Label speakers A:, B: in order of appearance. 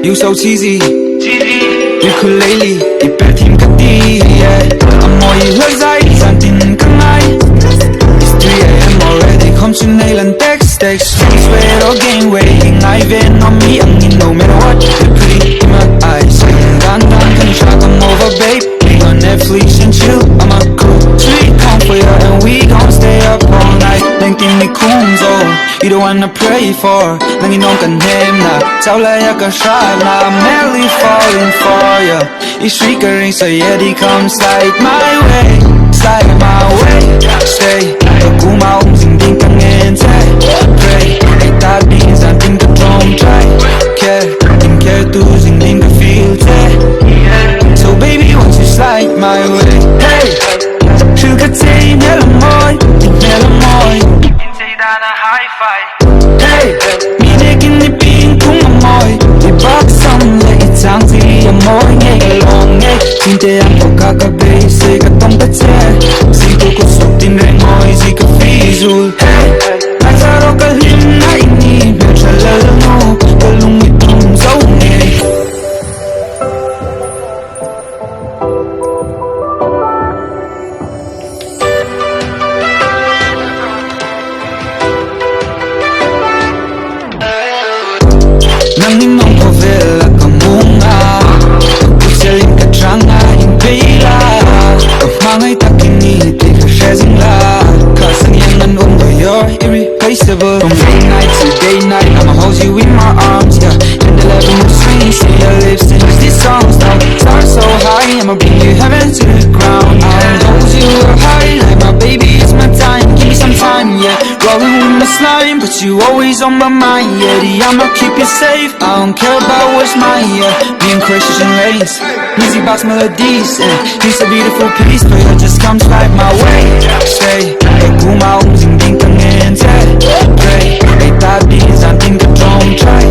A: You so cheesy Ukulele Iper team kati Amoy lazay Santin kangay It's 3 AM already Come to nail and text Sweat or gain weight Ingay ven on me Ang in no matter what You're pretty in my eyes Dan can you try come over babe We on Netflix and chill I'm a cool sweet come for ya And we gon' stay up all night Then give me cooms oh You the one I pray for Nang inong ka name na Tao laya ka shot na I'm madly falling for ya Each ring so yeti come slide my way Slide my way Stay Pagkumaong singding kang ente Pray Ay tating sa ating katong try Care Ting care to singding ka feel te So baby won't you slide my way Hey Sugar team hello moy Hello moy na high five Hey 미래긴 네 빈 궁어모이 네 박성 내 이창지 아모이 내가 롱해 진짜 안 pokakabe siga tong tatse Sigo ko sutin rin moy siga fizul Hey Nagsaro kalim na ini Betra lalnu Kalung itong zone Nang ninong povela ka munga Pagpusilin ka tranga impila Kamangay takiniti ka shezingla Kasang yangan you're irreplaceable From day night to day night I'ma hold you in my arms, yeah And the level moves swing, see your lips and use these songs now Start so high, I'ma bring you heaven to the ground I'll hold you up high, like my baby, it's my time Give me some time, yeah Rolling with the slime, but you always on my mind, yeah I'ma keep you safe, I don't care about what's mine, yeah Me and Christian lanes, easy box melodies, and you're a beautiful piece But you just come slide my way, stay Pagkumaong singding kang ente Pray, ay tating sa ating katong try